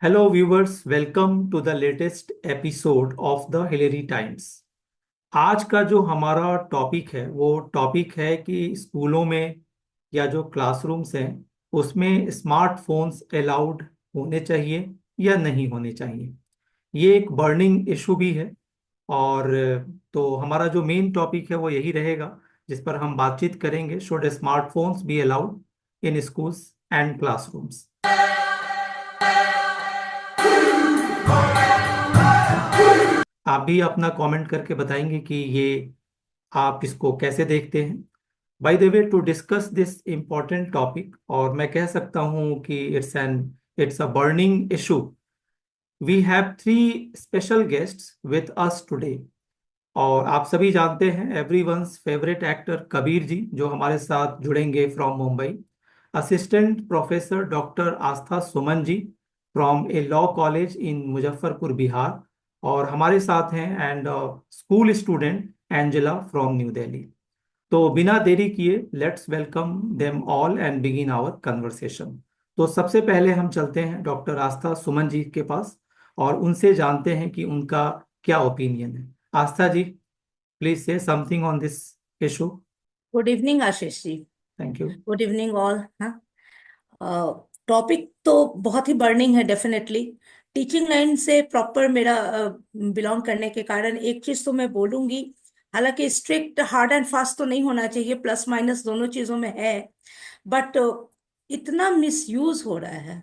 Hello viewers, welcome to the latest episode of the Hillary Times. आज का जो हमारा टॉपिक है वो टॉपिक है कि स्कूलों में या जो क्लासरूम्स हैं उसमें स्मार्टफोन्स अलाउड होने चाहिए या नहीं होने चाहिए। ये एक बर्निंग इशू भी है। और तो हमारा जो मेन टॉपिक है वो यही रहेगा, जिस पर हम बातचीत करेंगे। Should smartphones be allowed in schools and classrooms. आप भी अपना कमेंट करके बताएंगे कि ये आप इसको कैसे देखते हैं। By the way, to discuss this important topic, और मैं कह सकता हूँ कि it's a burning issue, we have three special guests with us today. और आप सभी जानते हैं everyone's favourite actor Kabir ji, जो हमारे साथ जुड़ेंगे from Mumbai. Assistant professor doctor Aastha Suman ji from a law college in Muzaffarpur Bihar, और हमारे साथ हैं and school student Angela from New Delhi. तो बिना देरी किए let's welcome them all and begin our conversation. तो सबसे पहले हम चलते हैं डॉक्टर आस्था सुमन जी के पास और उनसे जानते हैं कि उनका क्या ओपिनियन है। Astha ji, please say something on this issue. Good evening Ashish ji. Thank you. Good evening all. हाँ, टॉपिक तो बहुत ही बर्निंग है डेफिनेटली। टीचिंग लाइन से प्रॉपर मेरा बिलोंग करने के कारण एक चीज तो मैं बोलूंगी। हालांकि स्ट्रिक्ट हार्ड एंड फास्ट तो नहीं होना चाहिए, प्लस माइनस दोनों चीजों में है। बट इतना मिसयूज हो रहा है,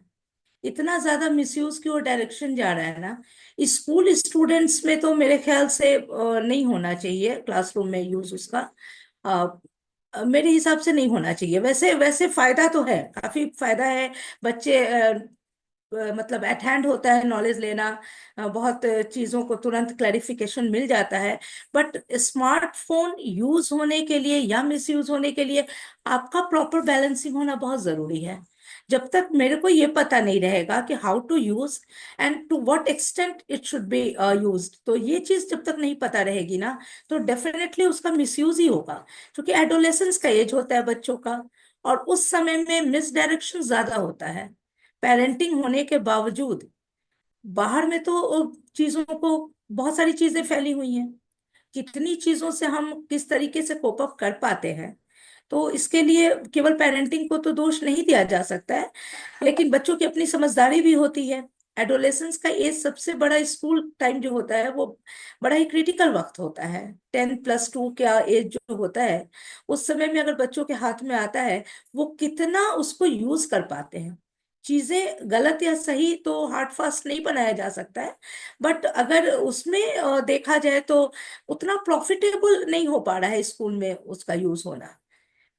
इतना ज्यादा मिसयूज की ओर डायरेक्शन जा रहा है ना। स्कूल स्टूडेंट्स में तो मेरे ख्याल से नहीं होना चाहिए, क्लासरूम में यूज उसका। मेरे हिसाब से नहीं होना चाहिए। वैसे वैसे फायदा तो है, काफी फायदा है। बच्चे मतलब एट हैंड होता है नॉलेज लेना। बहुत चीजों को तुरंत क्लैरिफिकेशन मिल जाता है। बट स्मार्टफोन यूज होने के लिए या मिस यूज होने के लिए आपका प्रॉपर बैलेंसिंग होना बहुत जरूरी है। जब तक मेरे को ये पता नहीं रहेगा कि how to use and to what extent it should be used, तो ये चीज जब तक नहीं पता रहेगी ना, तो डेफिनेटली उसका मिसयूज ही होगा। क्योंकि एडोलेसेंस का एज होता है बच्चों का, और उस समय में मिस डायरेक्शन ज्यादा होता है। पेरेंटिंग होने के बावजूद बाहर में तो चीजों को, बहुत सारी चीजें फैली हुई हैं। कितनी चीजों से हम किस तरीके से कोप अप कर पाते हैं। तो इसके लिए केवल पेरेंटिंग को तो दोष नहीं दिया जा सकता है, लेकिन बच्चों की अपनी समझदारी भी होती है। एडोलेसेंस का एज सबसे बड़ा स्कूल टाइम जो होता है वो बड़ा ही क्रिटिकल वक्त होता है। 10+2 का एज जो होता है, उस समय में अगर बच्चों के हाथ में आता है, वो कितना उसको यूज कर पाते हैं। चीजें गलत या सही तो हार्ड फास्ट नहीं बनाया जा सकता है, बट अगर उसमें देखा जाए तो उतना प्रॉफिटेबल नहीं हो पा रहा है स्कूल में उसका यूज होना।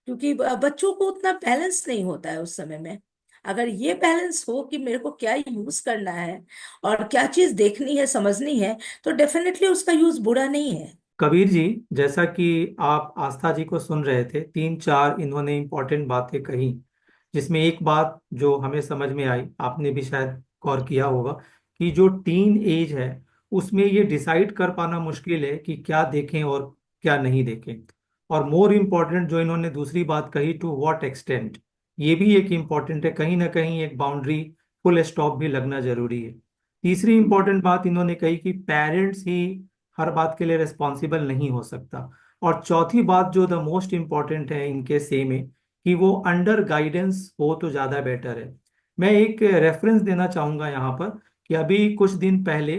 क्योंकि बच्चों को उतना बैलेंस नहीं होता है उस समय में। अगर ये बैलेंस हो कि मेरे को क्या यूज करना है और क्या चीज देखनी है समझनी है, तो डेफिनेटली उसका यूज बुरा नहीं है। कबीर जी, जैसा कि आप आस्था जी को सुन रहे थे, तीन चार इन्होंने इंपॉर्टेंट बातें कही, जिसमें एक बात जो हमें समझ में आई, आपने भी शायद गौर किया होगा, कि जो टीन एज है उसमें ये डिसाइड कर पाना मुश्किल है कि क्या देखें और क्या नहीं देखें। और मोर इम्पोर्टेंट जो इन्होंने दूसरी बात कही, टू व्हाट एक्सटेंट, ये भी एक इम्पॉर्टेंट है। कहीं ना कहीं एक बाउंड्री, फुल स्टॉप भी लगना जरूरी है। तीसरी इंपॉर्टेंट बात इन्होंने कही कि पेरेंट्स ही हर बात के लिए रिस्पॉन्सिबल नहीं हो सकता। और चौथी बात जो द मोस्ट इम्पॉर्टेंट है इनके से में, कि वो अंडर गाइडेंस हो तो ज़्यादा बेटर है। मैं एक रेफरेंस देना चाहूँगा यहाँ पर, कि अभी कुछ दिन पहले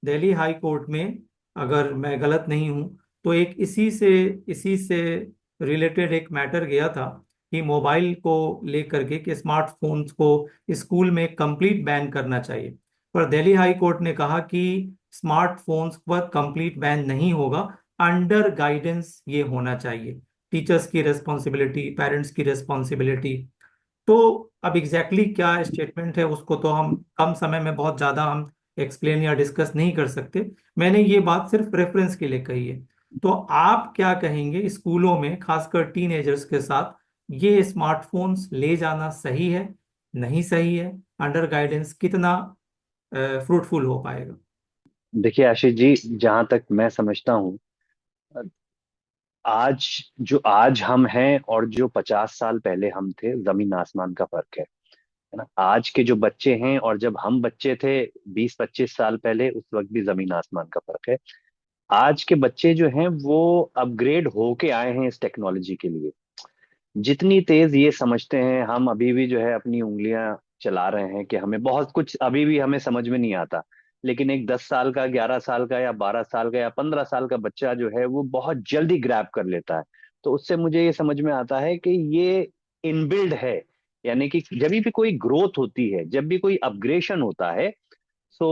दिल्ली हाई कोर्ट में, अगर मैं गलत नहीं हूँ, तो एक इसी से रिलेटेड एक मैटर गया था कि मोबाइल को लेकर के, कि स्मार्टफोन्स को स्कूल में कंप्लीट बैन करना चाहिए। पर दिल्ली हाई कोर्ट ने कहा कि स्मार्टफोन्स पर कंप्लीट बैन नहीं होगा, अंडर गाइडेंस ये होना चाहिए। टीचर्स की रिस्पॉन्सिबिलिटी, पेरेंट्स की रिस्पॉन्सिबिलिटी। तो अब एग्जैक्टली क्या स्टेटमेंट है उसको तो हम कम समय में बहुत ज़्यादा हम एक्सप्लेन या डिस्कस नहीं कर सकते। मैंने ये बात सिर्फ रेफरेंस के लिए कही है। तो आप क्या कहेंगे, स्कूलों में खासकर टीनेजर्स के साथ ये स्मार्टफोन्स ले जाना सही है, नहीं सही है? अंडर गाइडेंस कितना फ्रूटफुल हो पाएगा? देखिए आशीष जी, जहां तक मैं समझता हूँ, आज जो आज हम हैं और जो 50 साल पहले हम थे, जमीन आसमान का फर्क है। है ना। आज के जो बच्चे हैं और जब हम बच्चे थे 20-25 साल पहले, उस वक्त भी जमीन आसमान का फर्क है। आज के बच्चे जो हैं वो अपग्रेड होके आए हैं इस टेक्नोलॉजी के लिए। जितनी तेज ये समझते हैं, हम अभी भी जो है अपनी उंगलियां चला रहे हैं कि हमें बहुत कुछ अभी भी हमें समझ में नहीं आता। लेकिन एक 10 साल का, 11 साल का या 12 साल का या 15 साल का बच्चा जो है वो बहुत जल्दी ग्रैब कर लेता है। तो उससे मुझे ये समझ में आता है कि ये इनबिल्ड है। यानी कि जब भी कोई ग्रोथ होती है, जब भी कोई अपग्रेशन होता है, तो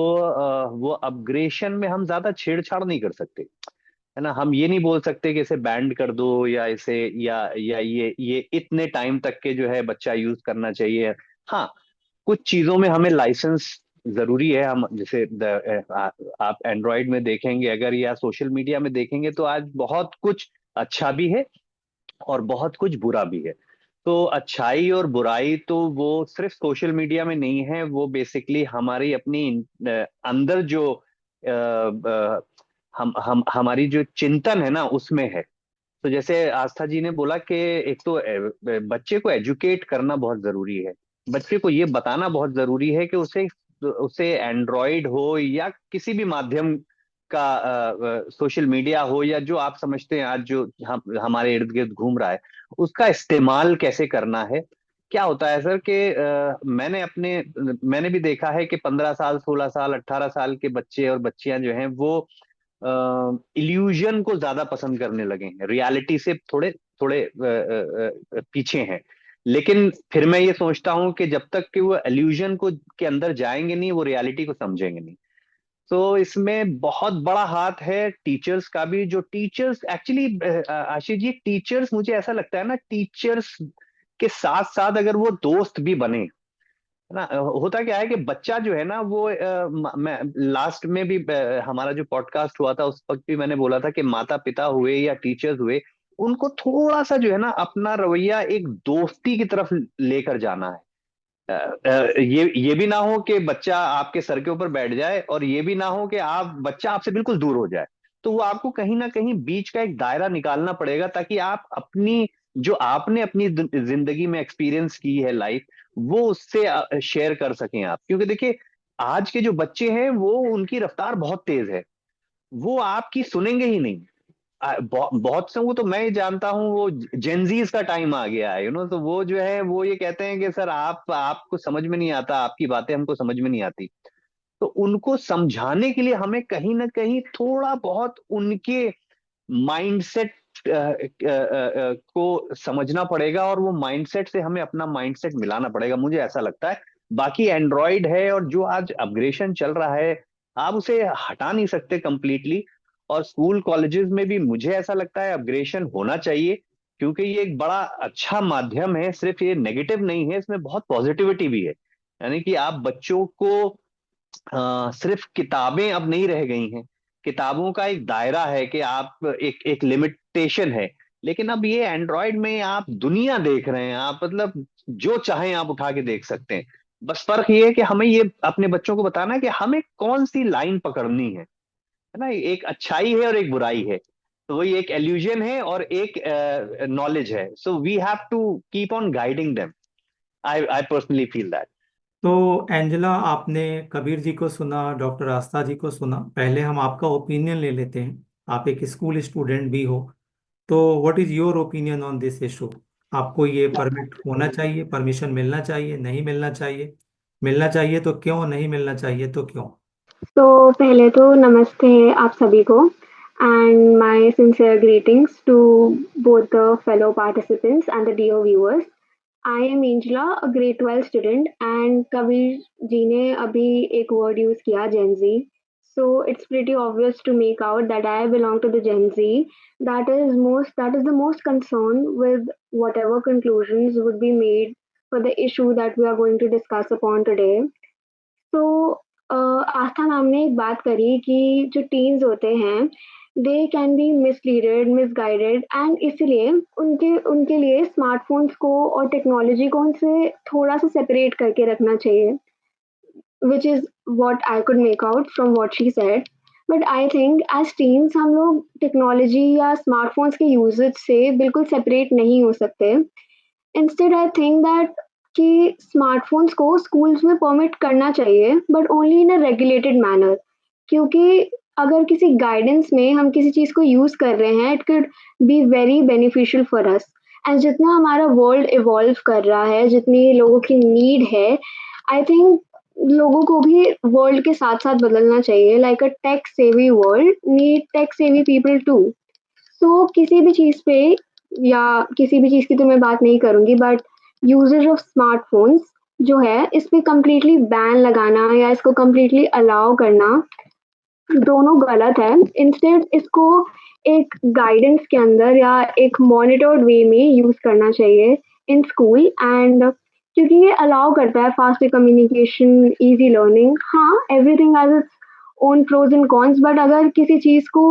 वो अपग्रेशन में हम ज्यादा छेड़छाड़ नहीं कर सकते, है ना। हम ये नहीं बोल सकते कि इसे बैंड कर दो, या इसे या ये इतने टाइम तक के जो है बच्चा यूज करना चाहिए। हाँ, कुछ चीजों में हमें लाइसेंस जरूरी है। हम जैसे आप एंड्रॉयड में देखेंगे अगर, या सोशल मीडिया में देखेंगे, तो आज बहुत कुछ अच्छा भी है और बहुत कुछ बुरा भी है। तो अच्छाई और बुराई तो वो सिर्फ सोशल मीडिया में नहीं है, वो बेसिकली हमारी अपनी अंदर जो हम हमारी जो चिंतन है ना, उसमें है। तो जैसे आस्था जी ने बोला कि एक तो बच्चे को एजुकेट करना बहुत जरूरी है। बच्चे को ये बताना बहुत जरूरी है कि उसे उसे एंड्रॉयड हो या किसी भी माध्यम का, सोशल मीडिया हो या जो आप समझते हैं आज जो हमारे इर्द गिर्द घूम रहा है, उसका इस्तेमाल कैसे करना है। क्या होता है सर कि मैंने भी देखा है कि 15 साल, 16 साल, 18 साल के बच्चे और बच्चियां जो हैं वो इल्यूजन को ज्यादा पसंद करने लगे हैं, रियलिटी से थोड़े थोड़े पीछे हैं। लेकिन फिर मैं ये सोचता हूँ कि जब तक कि वो इल्यूजन को के अंदर जाएंगे नहीं, वो रियलिटी को समझेंगे नहीं। तो इसमें बहुत बड़ा हाथ है टीचर्स का भी। जो teachers actually, Ashish ji, teachers मुझे ऐसा लगता है ना, टीचर्स के साथ साथ अगर वो दोस्त भी बने ना। होता क्या है कि बच्चा जो है ना वो मैं लास्ट में भी हमारा जो पॉडकास्ट हुआ था उस वक्त भी मैंने बोला था कि माता पिता हुए या टीचर्स हुए, उनको थोड़ा सा जो है ना अपना रवैया एक दोस्ती की तरफ लेकर जाना है। ये भी ना हो कि बच्चा आपके सर के ऊपर बैठ जाए, और ये भी ना हो कि आप बच्चा आपसे बिल्कुल दूर हो जाए। तो वो आपको कहीं ना कहीं बीच का एक दायरा निकालना पड़ेगा, ताकि आप अपनी जो आपने अपनी जिंदगी में एक्सपीरियंस की है लाइफ, वो उससे शेयर कर सकें आप। क्योंकि देखिए, आज के जो बच्चे हैं वो उनकी रफ्तार बहुत तेज है, वो आपकी सुनेंगे ही नहीं। बहुत से वो तो मैं ही जानता हूँ, वो जेनजीज का टाइम आ गया है, तो वो जो है वो ये कहते हैं कि सर आपको समझ में नहीं आता, आपकी बातें हमको समझ में नहीं आती। तो उनको समझाने के लिए हमें कहीं ना कहीं थोड़ा बहुत उनके माइंडसेट को समझना पड़ेगा, और वो माइंडसेट से हमें अपना माइंडसेट मिलाना पड़ेगा, मुझे ऐसा लगता है। बाकी एंड्रॉयड है और जो आज अपग्रेडेशन चल रहा है, आप उसे हटा नहीं सकते कंप्लीटली। और स्कूल कॉलेजेस में भी मुझे ऐसा लगता है अपग्रेडेशन होना चाहिए, क्योंकि ये एक बड़ा अच्छा माध्यम है। सिर्फ ये नेगेटिव नहीं है, इसमें बहुत पॉजिटिविटी भी है। यानी कि आप बच्चों को सिर्फ किताबें अब नहीं रह गई हैं। किताबों का एक दायरा है कि आप एक एक लिमिटेशन है। लेकिन अब ये एंड्रॉयड में आप दुनिया देख रहे हैं, आप मतलब जो चाहें आप उठा के देख सकते हैं। बस फर्क ये है कि हमें ये अपने बच्चों को बताना है कि हमें कौन सी लाइन पकड़नी है ना। एक अच्छाई है और एक बुराई है। तो वही एक एल्यूजन है और एक नॉलेज है। So we have to keep on guiding them. I personally feel that. तो एंजेला, आपने कबीर जी को सुना, डॉक्टर आस्था जी को सुना। पहले हम आपका ओपिनियन ले लेते हैं। आप एक स्कूल स्टूडेंट भी हो, तो what is your opinion on this issue? आपको ये परमिट होना चाहिए, परमिशन मिलना चाहिए, नहीं मिलना चाहिए? मिलना चाहिए तो क्यों, नहीं मिलना चाहिए तो क्यों? तो पहले तो नमस्ते आप सभी को and my sincere greetings to both the fellow participants and the dear viewers. I am Angela, a grade 12 student, and Kabir ji ने अभी एक word use किया Gen Z. So it's pretty obvious to make out that I belong to the Gen Z that is the most concerned with whatever conclusions would be made for the issue that we are going to discuss upon today. तो आस्था ma'am ने एक बात करी कि जो teens होते हैं they can be misleaded misguided and इसलिए उनके उनके लिए स्मार्टफोन्स को और टेक्नोलॉजी को उनसे थोड़ा सा सेपरेट करके रखना चाहिए which is what I could make out from what she said but I think as teens हम लोग टेक्नोलॉजी या स्मार्टफोन्स के यूजेज से बिल्कुल सेपरेट नहीं हो सकते इंस्टेड आई थिंक दैट कि स्मार्टफोन्स को स्कूल्स में परमिट करना चाहिए, but only in a regulated manner. क्योंकि अगर किसी गाइडेंस में हम किसी चीज़ को यूज़ कर रहे हैं, it could be very beneficial for us. And जितना हमारा वर्ल्ड इवॉल्व कर रहा है, जितनी लोगों की नीड है, आई थिंक लोगों को भी वर्ल्ड के साथ साथ बदलना चाहिए। Like a tech savvy world need tech savvy people too. So किसी भी चीज़ पे, या किसी भी चीज़ की तो मैं बात नहीं करूँगी, बट यूजेज ऑफ स्मार्टफोन्स जो है, इस पे कंप्लीटली बैन लगाना या इसको कंप्लीटली अलाउ करना दोनों गलत है। इंस्टेड इसको एक गाइडेंस के अंदर या एक मॉनिटर्ड वे में यूज करना चाहिए इन स्कूल। एंड क्योंकि ये अलाउ करता है फास्ट कम्युनिकेशन, इजी लर्निंग। हाँ, everything has its own pros and cons, but अगर किसी चीज को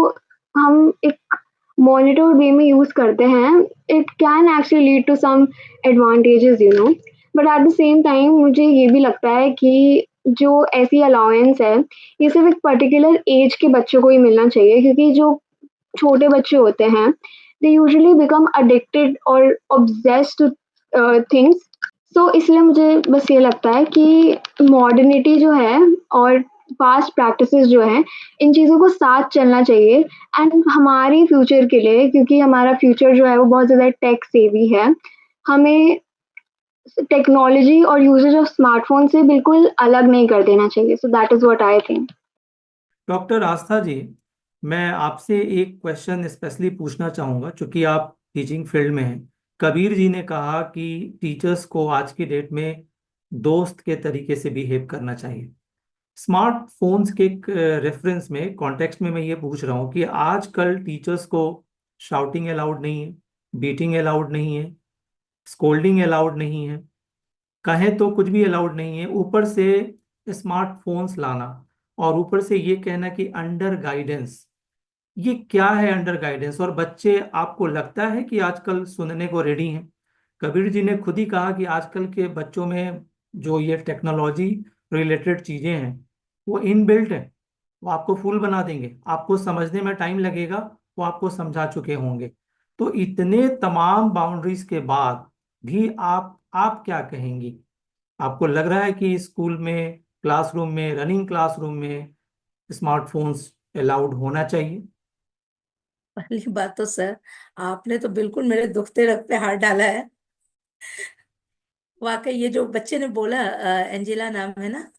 हम एक मॉनिटर्ड वे में यूज करते हैं, it can actually lead to some advantages, you know. But at the same time मुझे ये भी लगता है कि जो ऐसी अलाउंस है, ये सिर्फ एक पर्टिकुलर एज के बच्चों को ही मिलना चाहिए। क्योंकि जो छोटे बच्चे होते हैं, दे यूजुअली बिकम अडिक्टेड और ऑब्सेस्ड टू थिंग्स। सो इसलिए मुझे बस ये लगता है कि मॉडर्निटी जो है और पास्ट प्रैक्टिसेस जो हैं, इन चीज़ों को साथ चलना चाहिए। एंड हमारी फ्यूचर के लिए, क्योंकि हमारा फ्यूचर जो है वो बहुत ज़्यादा टेक सेवी है, हमें टेक्नोलॉजी और यूजेज ऑफ स्मार्टफोन से बिल्कुल अलग नहीं कर देना चाहिए। So that is what I think. Doctor Astha ji, मैं आपसे एक क्वेश्चन स्पेशली पूछना चाहूँगा, चूंकि आप टीचिंग फील्ड में हैं। कबीर जी ने कहा कि टीचर्स को आज की डेट में दोस्त के तरीके से बिहेव करना चाहिए। स्मार्टफोन्स के रेफरेंस में, कॉन्टेक्स्ट में मैं ये पूछ रहा हूँ कि आजकल टीचर्स को शाउटिंग अलाउड नहीं है, बीटिंग अलाउड नहीं है, स्कोल्डिंग अलाउड नहीं है, कहें तो कुछ भी अलाउड नहीं है। ऊपर से स्मार्टफोन्स लाना, और ऊपर से ये कहना कि अंडर गाइडेंस। ये क्या है अंडर गाइडेंस? और बच्चे, आपको लगता है कि आजकल सुनने को रेडी हैं? कबीर जी ने खुद ही कहा कि आजकल के बच्चों में जो ये टेक्नोलॉजी रिलेटेड चीजें हैं वो इनबिल्ट है। वो आपको फूल बना देंगे, आपको समझने में टाइम लगेगा, वो आपको समझा चुके होंगे। तो इतने तमाम बाउंड्रीज के बाद भी आप क्या कहेंगी? आपको लग रहा है कि स्कूल में, क्लासरूम में, रनिंग क्लासरूम में स्मार्टफोन्स अलाउड होना चाहिए? पहली बात तो सर, आपने तो बिल्कुल मेरे दुखते रग पे हाथ डाला है। वाकई ये जो बच्चे ने बोला, एंजेला नाम है ना,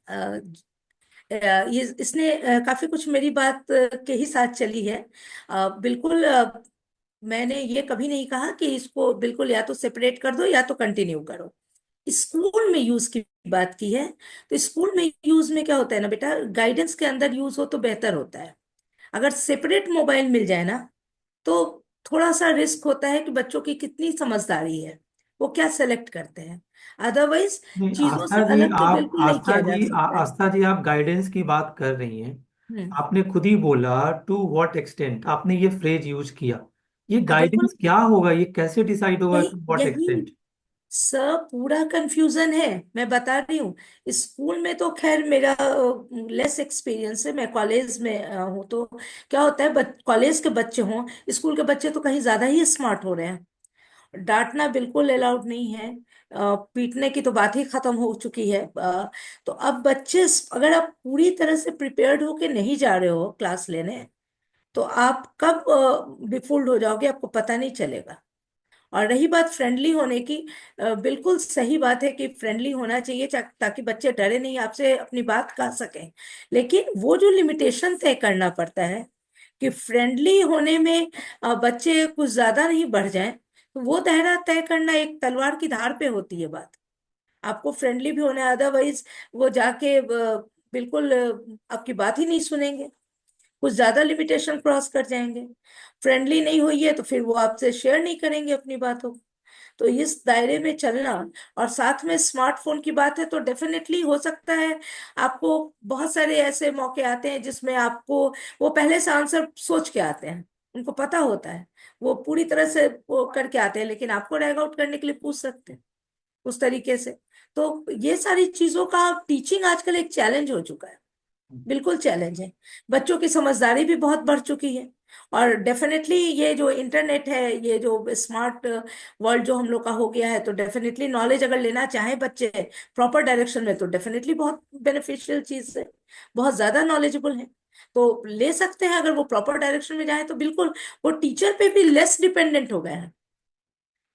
ये इसने काफी कुछ मेरी बात के ही साथ चली है। बिल्कुल, मैंने ये कभी नहीं कहा कि इसको बिल्कुल या तो सेपरेट कर दो या तो कंटिन्यू करो। स्कूल में यूज की बात की है, तो स्कूल में यूज में क्या होता है ना बेटा, गाइडेंस के अंदर यूज हो तो बेहतर होता है। अगर सेपरेट मोबाइल मिल जाए ना, तो थोड़ा सा रिस्क होता है कि बच्चों की कितनी समझदारी है, वो क्या सेलेक्ट करते हैं। अदरवाइज नहीं चीजों आस्था से जी, अलग तो आप बिल्कुल नहीं किया जा सकता है। आस्था जी, आप गाइडेंस की बात कर रही हैं। हम्म। आपने खुद ही बोला टू व्हाट एक्सटेंट, आपने ये फ्रेज यूज किया। ये बिल्कुल, गाइडेंस क्या होगा? ये कैसे डिसाइड होगा यही टू व्हाट यही एक्सटेंट? सब पूरा कंफ्यूजन है। मैं बता रही हूँ, स्कूल में तो खैर मेरा लेस एक्सपीरियंस है, मैं कॉलेज में हूँ। तो क्या होता है, कॉलेज के बच्चे हों, स्कूल के बच्चे तो कहीं ज्यादा ही स्मार्ट हो रहे हैं। डांटना बिल्कुल अलाउड नहीं है, पीटने की तो बात ही खत्म हो चुकी है। तो अब बच्चे, अगर आप पूरी तरह से प्रिपेयर्ड होके नहीं जा रहे हो क्लास लेने, तो आप कब बिफुल्ड हो जाओगे आपको पता नहीं चलेगा। और रही बात फ्रेंडली होने की, बिल्कुल सही बात है कि फ्रेंडली होना चाहिए, ताकि बच्चे डरे नहीं, आपसे अपनी बात कह सकें। लेकिन वो जो लिमिटेशन तय करना पड़ता है कि फ्रेंडली होने में बच्चे कुछ ज्यादा नहीं बढ़ जाएं, तो वो दायरा तय करना एक तलवार की धार पे होती है बात। आपको फ्रेंडली भी होना है, अदरवाइज वो जाके बिल्कुल आपकी बात ही नहीं सुनेंगे, कुछ ज्यादा लिमिटेशन क्रॉस कर जाएंगे। फ्रेंडली नहीं हुई है तो फिर वो आपसे शेयर नहीं करेंगे अपनी बातों को। तो इस दायरे में चलना, और साथ में स्मार्टफोन की बात है तो डेफिनेटली हो सकता है आपको बहुत सारे ऐसे मौके आते हैं जिसमें आपको, वो पहले से आंसर सोच के आते हैं, उनको पता होता है, वो पूरी तरह से वो करके आते हैं, लेकिन आपको रैग आउट करने के लिए पूछ सकते हैं उस तरीके से। तो ये सारी चीजों का टीचिंग आजकल एक चैलेंज हो चुका है, बिल्कुल चैलेंज है। बच्चों की समझदारी भी बहुत बढ़ चुकी है। और डेफिनेटली ये जो इंटरनेट है, ये जो स्मार्ट वर्ल्ड जो हम लोग का हो गया है, तो डेफिनेटली नॉलेज अगर लेना चाहे बच्चे प्रॉपर डायरेक्शन में, तो डेफिनेटली बहुत बेनिफिशियल चीज है, बहुत ज्यादा नॉलेजेबल है, तो ले सकते हैं। अगर वो प्रॉपर डायरेक्शन में जाए तो बिल्कुल वो टीचर पे भी लेस डिपेंडेंट हो गए हैं,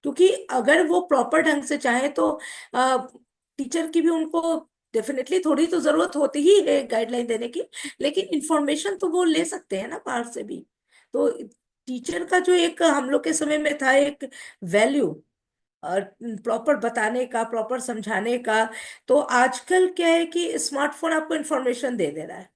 क्योंकि अगर वो प्रॉपर ढंग से चाहे तो टीचर की भी उनको डेफिनेटली थोड़ी तो जरूरत होती ही है गाइडलाइन देने की, लेकिन इंफॉर्मेशन तो वो ले सकते हैं ना बाहर से भी। तो टीचर का जो एक हम लोग के समय में था एक वैल्यू, और प्रॉपर बताने का, प्रॉपर समझाने का, तो आजकल क्या है कि स्मार्टफोन आपको इंफॉर्मेशन दे दे रहा है,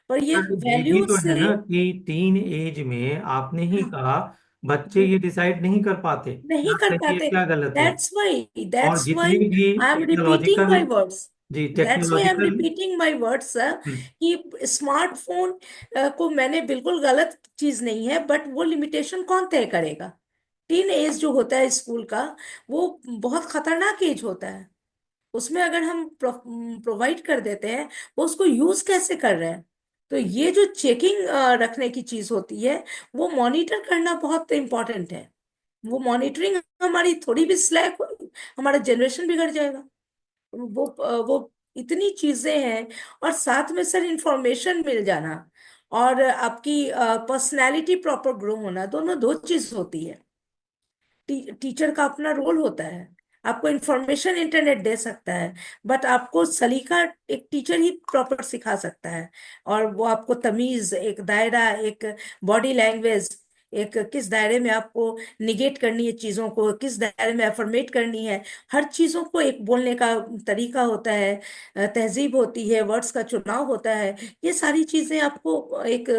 पर ये पर ये भी वैल्यू तो है से। ना कि टीन एज में आपने ही हाँ, कहा बच्चे ये डिसाइड नहीं कर पाते नहीं क्या कर सही है पाते। क्या गलत है। दैट्स वाई और दैट्स जितनी वाई भी I am repeating technological, my words. जी that's why I am technological, repeating my words sir, कि स्मार्टफोन को मैंने बिल्कुल गलत चीज नहीं है, बट वो लिमिटेशन कौन तय करेगा? टीन एज जो होता है स्कूल का, वो बहुत खतरनाक एज होता है। उसमें अगर हम प्रोवाइड कर देते हैं, वो उसको यूज कैसे कर रहे हैं, तो ये जो चेकिंग रखने की चीज होती है, वो मॉनिटर करना बहुत इंपॉर्टेंट है। वो मॉनिटरिंग हमारी थोड़ी भी स्लैक हुई, हमारा जनरेशन बिगड़ जाएगा। वो इतनी चीजें हैं, और साथ में सर इंफॉर्मेशन मिल जाना और आपकी पर्सनैलिटी प्रॉपर ग्रो होना, दोनों दो चीज होती है। टीचर का अपना रोल होता है। आपको इंफॉर्मेशन इंटरनेट दे सकता है, बट आपको सलीका एक टीचर ही प्रॉपर सिखा सकता है। और वो आपको तमीज, एक दायरा, एक बॉडी लैंग्वेज, एक किस दायरे में आपको निगेट करनी है चीजों को, किस दायरे में अफर्मेट करनी है, हर चीजों को एक बोलने का तरीका होता है, तहजीब होती है, वर्ड्स का चुनाव होता है। ये सारी चीजें आपको एक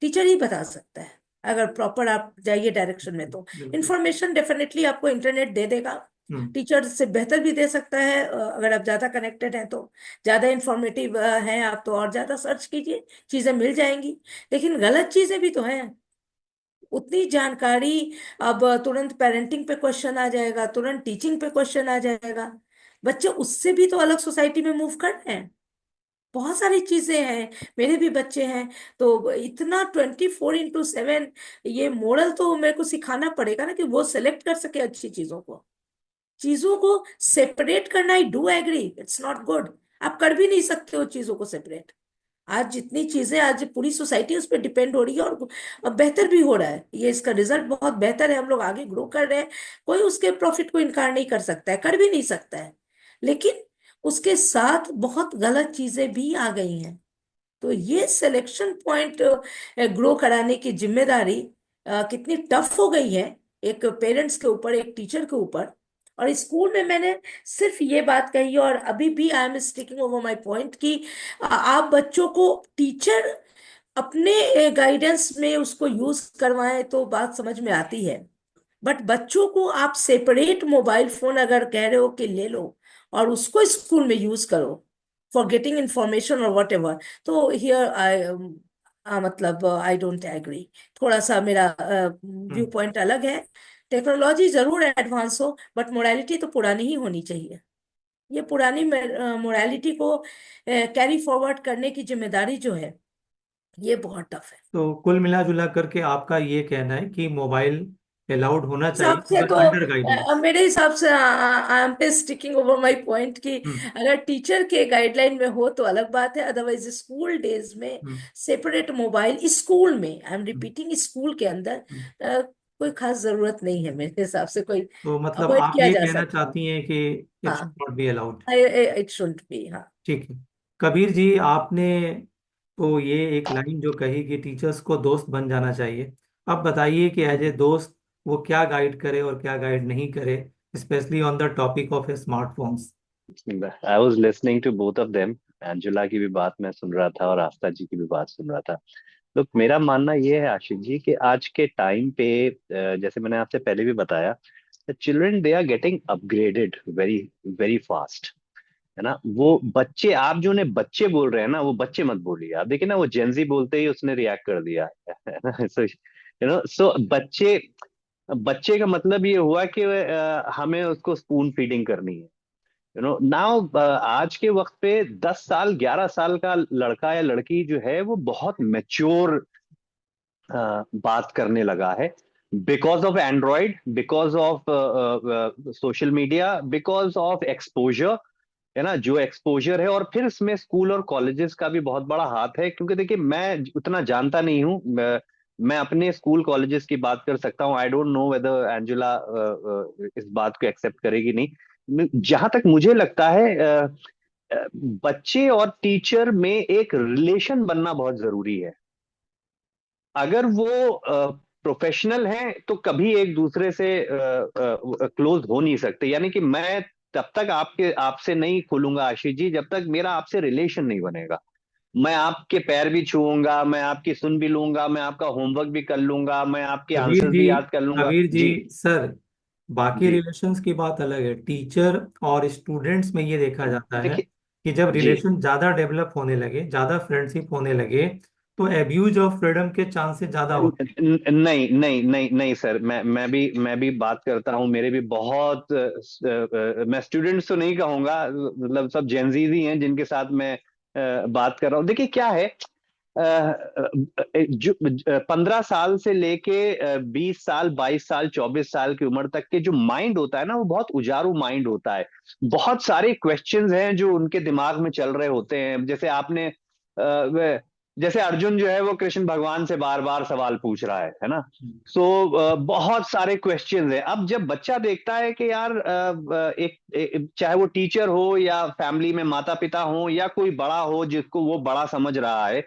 टीचर ही बता सकता है, अगर प्रॉपर आप जाइए डायरेक्शन में तो। बिल्कुल। इंफॉर्मेशन डेफिनेटली आपको इंटरनेट दे देगा, हम्म। टीचर से बेहतर भी दे सकता है। अगर आप ज्यादा कनेक्टेड हैं तो, ज्यादा इंफॉर्मेटिव हैं आप, तो और ज्यादा सर्च कीजिए, चीजें मिल जाएंगी। लेकिन गलत चीजें भी तो हैं उतनी जानकारी। अब तुरंत पेरेंटिंग पे क्वेश्चन आ जाएगा, तुरंत टीचिंग पे क्वेश्चन आ जाएगा, बच्चे उससे भी तो अलग सोसाइटी में मूव कर रहे हैं। बहुत सारी चीजें हैं, मेरे भी बच्चे हैं, तो इतना 24/7 ये मॉडल तो मेरे को सिखाना पड़ेगा ना, कि वो सेलेक्ट कर सके अच्छी चीजों को। चीजों को सेपरेट करना, I do agree, it's not good. आप कर भी नहीं सकते हो चीजों को सेपरेट। आज जितनी चीजें, आज पूरी सोसाइटी उस पर डिपेंड हो रही है, और अब बेहतर भी हो रहा है, ये इसका रिजल्ट बहुत बेहतर है, हम लोग आगे ग्रो कर रहे हैं। कोई उसके प्रॉफिट को इनकार नहीं कर सकता है, कर भी नहीं सकता है। लेकिन उसके साथ बहुत गलत चीजें भी आ गई हैं। तो ये सिलेक्शन पॉइंट ग्रो कराने की जिम्मेदारी कितनी टफ हो गई है, एक पेरेंट्स के ऊपर, एक टीचर के ऊपर। और स्कूल में मैंने सिर्फ ये बात कही, और अभी भी I am sticking over my point, कि आप बच्चों को, टीचर अपने गाइडेंस में उसको यूज करवाएं तो बात समझ में आती है, बट बच्चों को आप सेपरेट मोबाइल फोन अगर कह रहे हो कि ले लो और उसको स्कूल में यूज करो फॉर गेटिंग इंफॉर्मेशन और वट एवर, तो हियर आई मतलब आई डोंट एग्री। थोड़ा सा मेरा व्यू हम्म। पॉइंट अलग है। टेक्नोलॉजी जरूर एडवांस हो, बट मोरालिटी तो पुरानी ही होनी चाहिए। ये पुरानी मोरालिटी को कैरी फॉरवर्ड करने की जिम्मेदारी जो है, ये बहुत टफ है। तो कुल मिला जुला करके आपका ये कहना है कि मोबाइल अलाउड होना चाहिए हिसाब से मगर तो अंडर गाइडेंस। मेरे हिसाब से आई एम पे स्टिकिंग ओवर माय पॉइंट, कि हम्म। अगर टीचर के गाइडलाइन में हो तो अलग बात है, अदरवाइज स्कूल डेज में हम्म। सेपरेट मोबाइल स्कूल में, I am hmm. Repeating, school के अंदर हम्म। कोई खास जरूरत नहीं है मेरे हिसाब से, कोई तो मतलब अवॉइड आप किया ये जा कहना सकता है। चाहती हैं कि इट हाँ, should not be allowed. It should B, हाँ। ठीक है। कबीर जी, आपने तो ये एक लाइन जो कही कि टीचर्स को दोस्त बन जाना चाहिए, अब बताइए कि एज ए दोस्त वो क्या गाइड करे और क्या गाइड नहीं करे, specially on the topic of smartphones. I was listening to both of them. Angela की भी बात मैं सुन रहा था और आस्था जी की भी बात सुन रहा था। तो मेरा मानना ये है आशीष जी कि आज के टाइम पे जैसे मैंने आपसे पहले भी बताया, children they are getting upgraded very very fast. है ना, वो बच्चे, आप जो उन्हें बच्चे बोल रहे हैं ना, वो बच्चे मत बोलिए। आप देखिए ना, वो जेंजी बोलते ही उसने रिएक्ट कर दिया है ना। सो सो बच्चे, बच्चे का मतलब ये हुआ कि हमें उसको स्पून फीडिंग करनी है। नाउ आज के वक्त पे 10 साल 11 साल का लड़का या लड़की जो है वो बहुत मैच्योर बात करने लगा है, because of Android, because of social media, because of exposure, है ना, जो एक्सपोजर है। और फिर इसमें स्कूल और कॉलेजेस का भी बहुत बड़ा हाथ है, क्योंकि देखिए मैं उतना जानता नहीं हूँ। मैं अपने स्कूल कॉलेजेस की बात कर सकता हूँ। आई डोंट नो वेदर एंजुला इस बात को एक्सेप्ट करेगी नहीं। जहां तक मुझे लगता है बच्चे और टीचर में एक रिलेशन बनना बहुत जरूरी है। अगर वो प्रोफेशनल हैं तो कभी एक दूसरे से क्लोज हो नहीं सकते। यानी कि मैं तब तक आपसे नहीं खुलूंगा आशीष जी, जब तक मेरा आपसे रिलेशन नहीं बनेगा। मैं आपके पैर भी छूऊंगा, मैं आपकी सुन भी लूंगा, मैं आपका होमवर्क भी कर लूंगा, मैं आपके कबीर आंसर्स जी, भी याद कर लूंगा कबीर जी जी। सर, बाकी जी रिलेशंस की बात अलग है। टीचर और स्टूडेंट्स में ये देखा जाता है देखिए कि जब जी। रिलेशन ज्यादा डेवलप होने लगे, ज्यादा फ्रेंडशिप होने लगे, तो एब्यूज ऑफ फ्रीडम के चांसेस ज्यादा होते हैं। नहीं नहीं नहीं नहीं सर, मैं भी बात करता हूँ। मेरे भी बहुत मैं स्टूडेंट्स तो नहीं कहूंगा, मतलब सब जेनजीज ही हैं जिनके साथ मैं बात कर रहा हूँ। देखिए क्या है, जो 15 साल से लेके 20 साल, 22 साल, 24 साल की उम्र तक के जो माइंड होता है ना, वो बहुत उजारू माइंड होता है। बहुत सारे क्वेश्चंस हैं जो उनके दिमाग में चल रहे होते हैं। जैसे आपने जैसे अर्जुन जो है वो कृष्ण भगवान से बार बार सवाल पूछ रहा है ना। सो बहुत सारे क्वेश्चंस हैं। अब जब बच्चा देखता है कि यार चाहे वो टीचर हो या फैमिली में माता पिता हो या कोई बड़ा हो जिसको वो बड़ा समझ रहा है,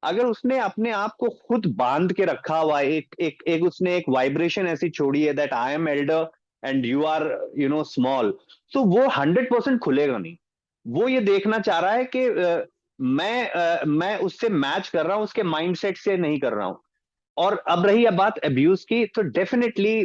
अगर उसने अपने आप को खुद बांध के रखा हुआ है, एक उसने एक वाइब्रेशन ऐसी छोड़ी है that I am elder and you are small, तो वो 100% खुलेगा नहीं। वो ये देखना चाह रहा है कि मैं उससे मैच कर रहा हूं, उसके माइंडसेट से नहीं कर रहा हूं। और अब रही अब बात अब्यूज की, तो डेफिनेटली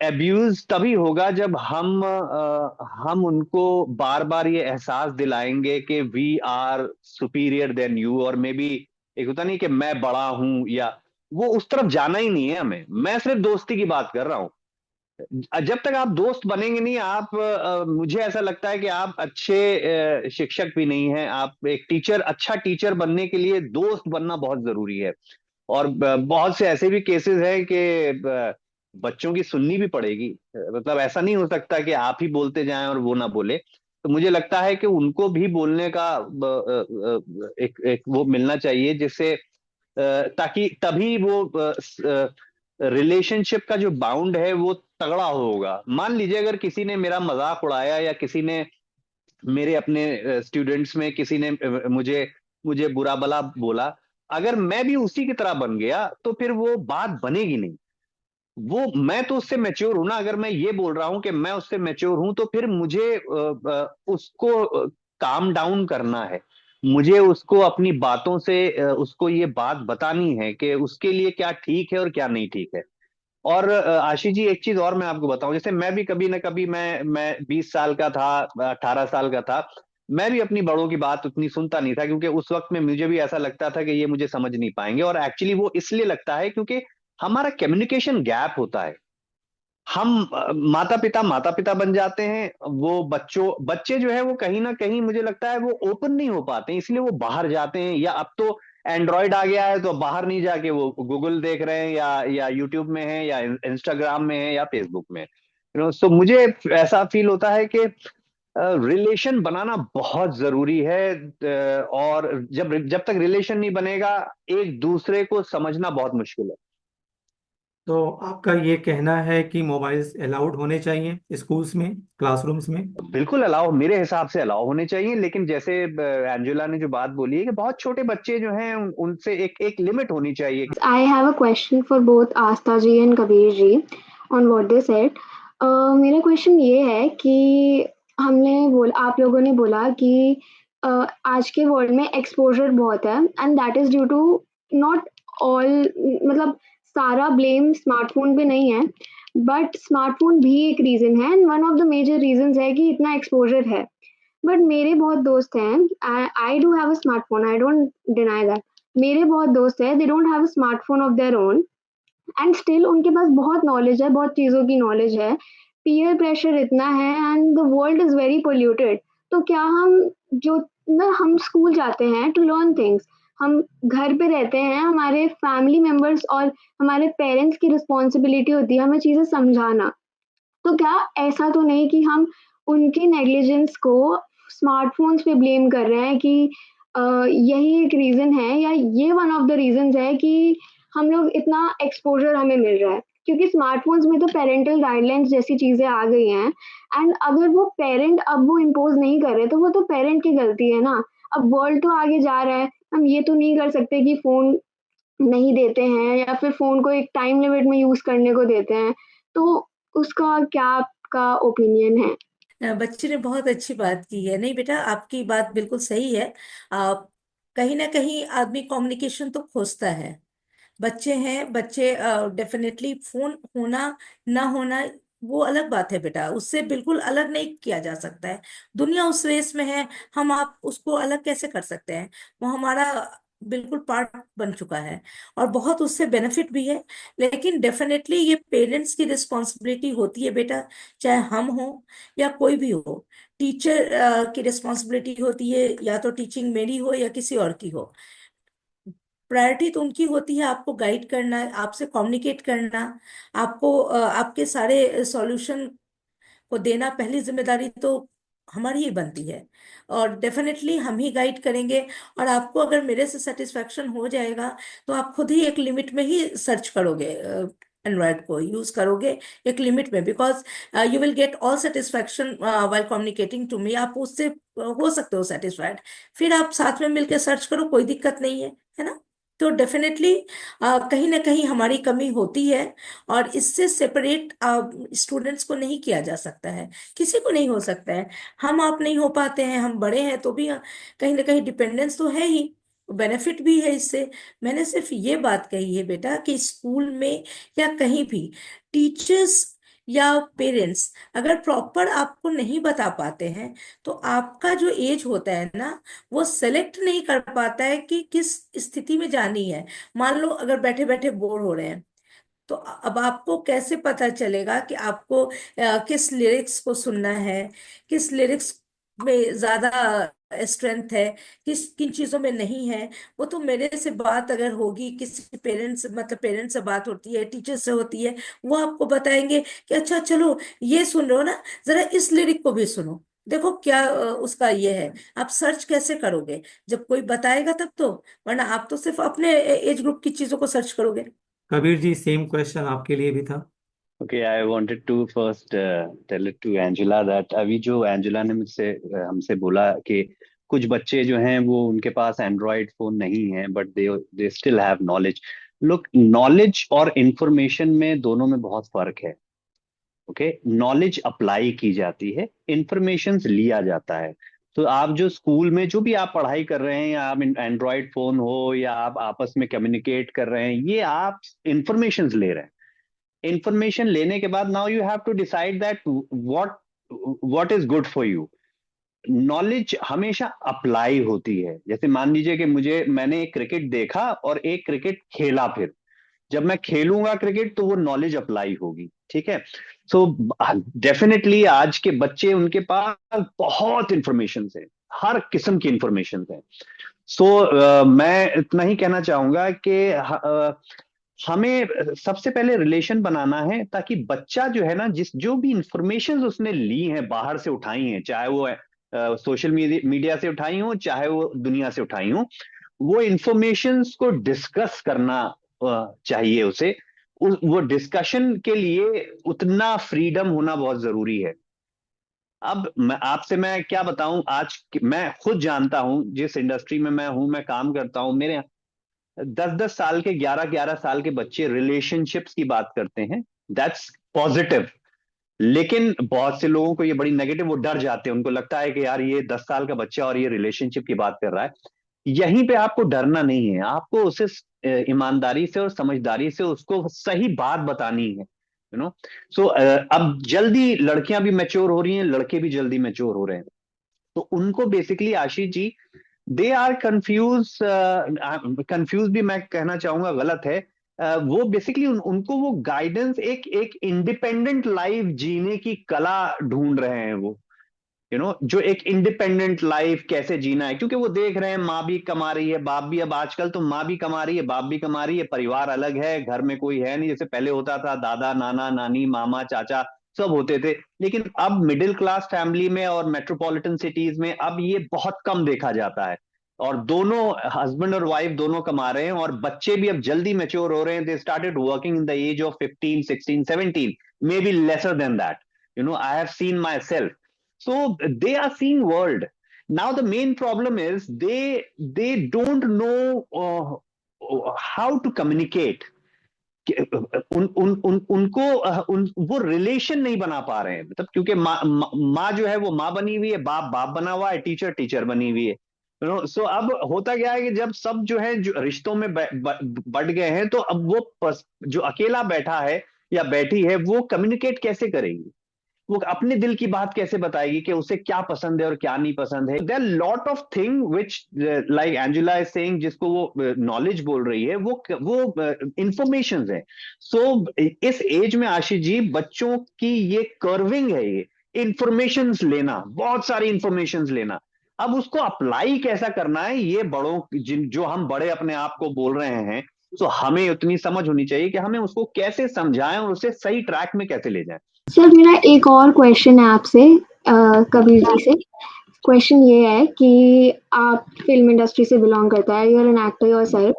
एब्यूज तभी होगा जब हम उनको बार बार ये एहसास दिलाएंगे कि we are superior than you, और मे बी एक होता नहीं कि मैं बड़ा हूं, या वो उस तरफ जाना ही नहीं है हमें। मैं सिर्फ दोस्ती की बात कर रहा हूं। जब तक आप दोस्त बनेंगे नहीं, आप मुझे ऐसा लगता है कि आप अच्छे शिक्षक भी नहीं हैं। आप एक टीचर, अच्छा टीचर बनने के लिए दोस्त बनना बहुत जरूरी है। और बहुत से ऐसे भी केसेस हैं कि बच्चों की सुननी भी पड़ेगी। मतलब ऐसा नहीं हो सकता कि आप ही बोलते जाएं और वो ना बोले। तो मुझे लगता है कि उनको भी बोलने का एक एक वो मिलना चाहिए, जिससे ताकि तभी वो रिलेशनशिप का जो बाउंड है वो तगड़ा होगा। मान लीजिए अगर किसी ने मेरा मजाक उड़ाया, या किसी ने मेरे अपने स्टूडेंट्स में किसी ने मुझे मुझे बुरा भला बोला, अगर मैं भी उसी की तरह बन गया तो फिर वो बात बनेगी नहीं। वो मैं तो उससे मैच्योर हूं ना। अगर मैं ये बोल रहा हूं कि मैं उससे मैच्योर हूं, तो फिर मुझे उसको काम डाउन करना है। मुझे उसको अपनी बातों से उसको ये बात बतानी है कि उसके लिए क्या ठीक है और क्या नहीं ठीक है। और आशीष जी एक चीज और मैं आपको बताऊं, जैसे मैं भी कभी ना कभी मैं 20 साल का था, 18 साल का था, मैं भी अपनी बड़ों की बात उतनी सुनता नहीं था, क्योंकि उस वक्त में मुझे भी ऐसा लगता था कि ये मुझे समझ नहीं पाएंगे। और एक्चुअली वो इसलिए लगता है क्योंकि हमारा कम्युनिकेशन गैप होता है। हम माता पिता बन जाते हैं, वो बच्चे जो है वो कहीं ना कहीं मुझे लगता है वो ओपन नहीं हो पाते हैं, इसलिए वो बाहर जाते हैं। या अब तो एंड्रॉयड आ गया है, तो बाहर नहीं जाके वो गूगल देख रहे हैं, या यूट्यूब में है, या इंस्टाग्राम में है, या फेसबुक में। सो मुझे ऐसा फील होता है कि रिलेशन बनाना बहुत जरूरी है। और जब जब तक रिलेशन नहीं बनेगा, एक दूसरे को समझना बहुत मुश्किल है। तो आपका ये कहना है कि मोबाइल्स अलाउड होने चाहिए स्कूल्स में, क्लासरूम्स में? बिल्कुल अलाउ, मेरे हिसाब से अलाउ होने चाहिए। लेकिन जैसे एंजुला ने जो बात बोली है कि बहुत छोटे बच्चे जो हैं उनसे एक एक लिमिट होनी चाहिए। I have a question for both Aastha ji and Kabir ji on what they said. मेरा क्वेश्चन ये है कि आप लोगों ने बोला कि आज के वर्ल्ड में एक्सपोजर बहुत है and that is due to not all, मतलब सारा ब्लेम स्मार्टफोन पे नहीं है, बट स्मार्टफोन भी एक रीजन है and one of the major reasons है कि इतना एक्सपोजर है। बट मेरे बहुत दोस्त हैं, I do have a smartphone, I don't deny that. मेरे बहुत दोस्त हैं, they don't have a smartphone of their own and still उनके पास बहुत नॉलेज है, बहुत चीज़ों की नॉलेज है। पीयर प्रेशर इतना है and the world is very polluted. तो क्या हम जो ना हम स्कूल जाते हैं टू लर्न थिंग्स, हम घर पे रहते हैं, हमारे फैमिली मेंबर्स और हमारे पेरेंट्स की रिस्पॉन्सिबिलिटी होती है हमें चीज़ें समझाना। तो क्या ऐसा तो नहीं कि हम उनके नेग्लिजेंस को स्मार्टफ़ोन्स पे ब्लेम कर रहे हैं कि यही एक रीज़न है या ये वन ऑफ द रीज़न्स है कि हम लोग इतना एक्सपोज़र हमें मिल रहा है। क्योंकि स्मार्टफ़ोन्स में तो पैरेंटल गाइडलाइंस जैसी चीज़ें आ गई हैं एंड अगर वो पेरेंट अब वो इम्पोज़ नहीं कर रहे, तो वो तो पेरेंट की गलती है ना। अब वर्ल्ड तो आगे जा रहा है, हम ये तो नहीं कर सकते कि फ़ोन नहीं देते हैं या फिर फ़ोन को एक टाइम लिमिट में यूज़ करने को देते हैं। तो उसका क्या आपका ओपिनियन है? बच्चे ने बहुत अच्छी बात की है। नहीं बेटा, आपकी बात बिल्कुल सही है। आ, कहीं ना कहीं आदमी कम्युनिकेशन तो खोजता है। बच्चे हैं, बच्चे डेफिनेटली फोन होना ना होना वो अलग बात है बेटा, उससे बिल्कुल अलग नहीं किया जा सकता है। दुनिया उस रेस में है, हम आप उसको अलग कैसे कर सकते हैं? वो हमारा बिल्कुल पार्ट बन चुका है और बहुत उससे बेनिफिट भी है। लेकिन डेफिनेटली ये पेरेंट्स की रिस्पॉन्सिबिलिटी होती है बेटा, चाहे हम हो या कोई भी हो। टीचर की रिस्पॉन्सिबिलिटी होती है, या तो टीचिंग मेरी हो या किसी और की हो। प्रायोरिटी तो उनकी होती है आपको गाइड करना, आपसे कम्युनिकेट करना, आपको आपके सारे सॉल्यूशन को देना। पहली जिम्मेदारी तो हमारी ही बनती है और डेफिनेटली हम ही गाइड करेंगे। और आपको अगर मेरे से सेटिस्फेक्शन हो जाएगा तो आप खुद ही एक लिमिट में ही सर्च करोगे, एंड्रॉयड को यूज करोगे एक लिमिट में, because you will get all satisfaction while communicating to me. आप उससे हो सकते हो सेटिस्फाइड, फिर आप साथ में मिलकर सर्च करो, कोई दिक्कत नहीं है ना? तो डेफिनेटली कहीं ना कहीं हमारी कमी होती है और इससे सेपरेट स्टूडेंट्स को नहीं किया जा सकता है, किसी को नहीं हो सकता है। हम आप नहीं हो पाते हैं, हम बड़े हैं तो भी कहीं ना कहीं डिपेंडेंस तो है ही, बेनिफिट भी है इससे। मैंने सिर्फ ये बात कही है बेटा कि स्कूल में या कहीं भी टीचर्स या पेरेंट्स अगर प्रॉपर आपको नहीं बता पाते हैं, तो आपका जो एज होता है ना, वो सेलेक्ट नहीं कर पाता है कि किस स्थिति में जानी है। मान लो अगर बैठे बैठे बोर हो रहे हैं, तो अब आपको कैसे पता चलेगा कि आपको किस लिरिक्स को सुनना है, किस लिरिक्स में ज्यादा स्ट्रेंथ है, किस किन चीजों में नहीं है? वो तो मेरे से बात अगर होगी, किसी पेरेंट्स मतलब पेरेंट्स से बात होती है, टीचर से होती है, वो आपको बताएंगे कि अच्छा चलो ये सुन रहे हो ना, जरा इस लिरिक को भी सुनो, देखो क्या उसका ये है। आप सर्च कैसे करोगे जब कोई बताएगा तब तो, वरना आप तो सिर्फ अपने एज ग्रुप की चीजों को सर्च करोगे। कबीर जी, सेम क्वेश्चन आपके लिए भी था। Okay, I wanted to first tell it to Angela that अभी जो एंजेला ने मुझसे हमसे बोला कि कुछ बच्चे जो हैं वो उनके पास एंड्रॉयड फोन नहीं है but they still have knowledge. Look, knowledge और इंफॉर्मेशन में दोनों में बहुत फर्क है। ओके, नॉलेज अप्लाई की जाती है, इंफॉर्मेशन लिया जाता है। तो आप जो स्कूल में जो भी आप पढ़ाई कर रहे हैं, या आप एंड्रॉयड फोन हो या आप आपस में कम्युनिकेट कर रहे हैं, ये आप इंफॉर्मेशन ले रहे हैं। इंफॉर्मेशन लेने के बाद now you have to decide that what what is good for you. Knowledge हमेशा अप्लाई होती है। जैसे मान लीजिए कि मैंने एक क्रिकेट देखा और एक क्रिकेट खेला, फिर जब मैं खेलूंगा क्रिकेट तो वो नॉलेज अप्लाई होगी। ठीक है। सो डेफिनेटली आज के बच्चे, उनके पास बहुत इंफॉर्मेशन है, हर किस्म की इंफॉर्मेशन है। सो मैं इतना ही कहना चाहूंगा कि हमें सबसे पहले रिलेशन बनाना है, ताकि बच्चा जो है ना, जिस जो भी इंफॉर्मेशन उसने ली है, बाहर से उठाई है, चाहे वो सोशल मीडिया से उठाई हो, चाहे वो दुनिया से उठाई हो, वो इंफॉर्मेशंस को डिस्कस करना चाहिए उसे। वो डिस्कशन के लिए उतना फ्रीडम होना बहुत जरूरी है। अब मैं क्या बताऊं, मैं खुद जानता हूं, जिस इंडस्ट्री में मैं हूं, मैं काम करता हूं, मेरे 10-10 साल के, 11-11 साल के बच्चे रिलेशनशिप्स की बात करते हैं। That's positive. लेकिन बहुत से लोगों को ये बड़ी नेगेटिव, वो डर जाते हैं, उनको लगता है कि यार ये 10 साल का बच्चा और ये रिलेशनशिप की बात कर रहा है। यहीं पे आपको डरना नहीं है, आपको उसे ईमानदारी से और समझदारी से उसको सही बात बतानी है, यू नो। सो अब जल्दी लड़कियां भी मैच्योर हो रही हैं, लड़के भी जल्दी मैच्योर हो रहे हैं। तो उनको basically Aashish ji, they are confuse. Confuse भी मैं कहना चाहूंगा गलत है। वो बेसिकली उनको वो गाइडेंस, एक एक इंडिपेंडेंट लाइफ जीने की कला ढूंढ रहे हैं वो। जो एक इंडिपेंडेंट लाइफ कैसे जीना है, क्योंकि वो देख रहे हैं माँ भी कमा रही है, बाप भी, अब आजकल तो माँ भी कमा रही है, बाप भी कमा रही है, परिवार अलग है, घर में कोई है नहीं, जैसे पहले होता था दादा नाना नानी मामा चाचा सब होते थे। लेकिन अब मिडिल क्लास फैमिली में और मेट्रोपॉलिटन सिटीज में अब ये बहुत कम देखा जाता है। और दोनों हस्बैंड और वाइफ दोनों कमा रहे हैं, और बच्चे भी अब जल्दी मैच्योर हो रहे हैं। They started working in the age of 15 16 17, maybe lesser than that. I have seen myself. So they are seeing world. Now the main problem is they don't know how to communicate. वो relation नहीं बना पा रहे हैं, मतलब क्योंकि माँ जो है वो माँ बनी हुई है, बाप बाप बना हुआ है, टीचर टीचर बनी हुई है। सो अब होता क्या है कि जब सब जो है जो रिश्तों में बढ़ गए हैं, तो अब वो जो अकेला बैठा है या बैठी है वो कम्युनिकेट कैसे करेगी, वो अपने दिल की बात कैसे बताएगी कि उसे क्या पसंद है और क्या नहीं पसंद है। There lot of thing which, like Angela is saying, जिसको वो नॉलेज बोल रही है, वो इंफॉर्मेशन है। सो इस एज में आशीष जी बच्चों की ये कर्विंग है, ये इंफॉर्मेशन लेना, बहुत सारी इंफॉर्मेशन लेना। अब उसको अप्लाई कैसा करना है, ये बड़ों जो हम बड़े अपने आप को बोल रहे हैं, तो हमें उतनी समझ होनी चाहिए कि हमें उसको कैसे समझाएं और उसे सही ट्रैक में कैसे ले जाएं। सर मेरा एक और क्वेश्चन है आपसे, कबीर जी से। क्वेश्चन ये है कि आप फिल्म इंडस्ट्री से बिलोंग करता है, you are an actor yourself,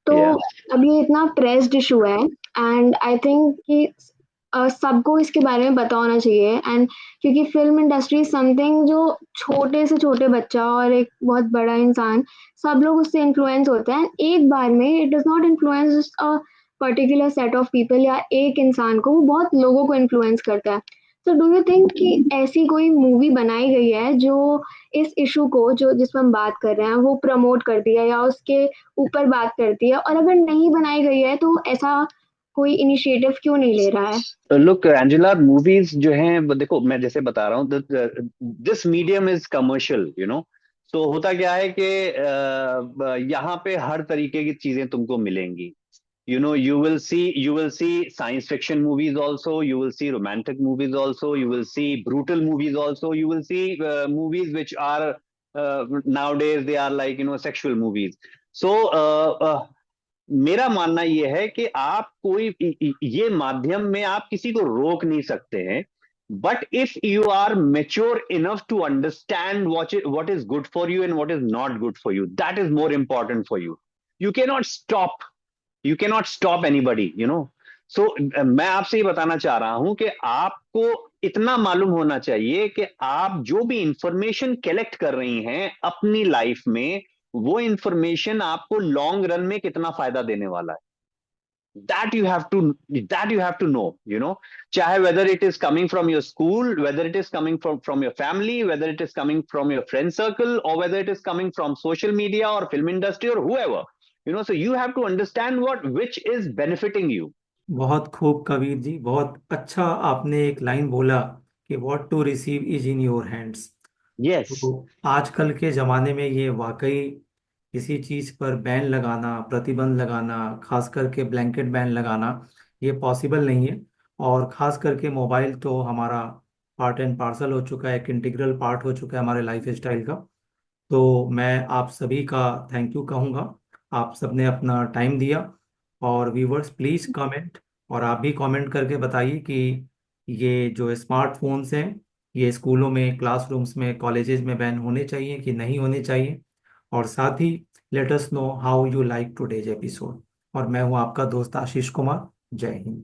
तो Yeah. अब ये इतना प्रेस्ड इशू है, एंड आई थिंक कि सबको इसके बारे में पता होना चाहिए। एंड क्योंकि फिल्म इंडस्ट्री समथिंग जो छोटे से छोटे बच्चा और एक बहुत बड़ा इंसान, सब लोग उससे इन्फ्लुएंस होते हैं एक बार में। It does not influence a particular set of people या एक इंसान को, वो बहुत लोगों को इन्फ्लुएंस करता है। तो डू यू थिंक कि ऐसी कोई मूवी बनाई गई है जो इस इशू को, जो जिस पर हम बात कर रहे हैं, वो प्रमोट करती है या उसके ऊपर बात करती है? और अगर नहीं बनाई गई है तो ऐसा कोई इनिशिएटिव क्यों नहीं ले रहा है? लुक एंजेला, मूवीज जो हैं वो देखो, मैं जैसे बता रहा हूँ, दिस मीडियम इज कमर्शियल, तो होता क्या है कि यहाँ पे हर तरीके की चीजें तुमको मिलेंगी। You will see science fiction movies also, you will see romantic movies also, you will see brutal movies also, you will see movies which are nowadays they are like sexual movies. So मेरा मानना यह है कि आप कोई ये माध्यम में आप किसी को रोक नहीं सकते हैं, but if you are mature enough to understand what is good for you and what is not good for you, that is more important for you. You cannot stop, you cannot stop anybody, so मैं आपसे ये बताना चाह रहा हूं कि आपको इतना मालूम होना चाहिए कि आप जो भी इंफॉर्मेशन कलेक्ट कर रही हैं अपनी लाइफ में, वो इंफॉर्मेशन आपको लॉन्ग रन में कितना फायदा देने वाला है। that you have to know, चाहे whether it is coming from your school, whether it is coming from your family, whether it is coming from your friend circle, or whether it is coming from social media or film industry or whoever, so you have to understand which is benefiting you. बहुत खूब कबीर जी, बहुत अच्छा आपने एक line बोला कि what to receive is in your hands. Yes. तो आजकल के ज़माने में ये वाकई किसी चीज़ पर बैन लगाना, प्रतिबंध लगाना, खास करके ब्लैंकेट बैन लगाना, ये पॉसिबल नहीं है। और ख़ास करके मोबाइल तो हमारा पार्ट एंड पार्सल हो चुका है, एक इंटीग्रल पार्ट हो चुका है हमारे लाइफ स्टाइल का। तो मैं आप सभी का थैंक यू कहूँगा, आप सबने अपना टाइम दिया। और व्यूवर्स प्लीज़ कमेंट, और आप भी कमेंट करके बताइए कि ये जो स्मार्टफोन्स हैं ये स्कूलों में, क्लासरूम्स में, कॉलेजेस में बैन होने चाहिए कि नहीं होने चाहिए। और साथ ही let us know how you like today's episode. और मैं हूँ आपका दोस्त आशीष कुमार। जय हिंद।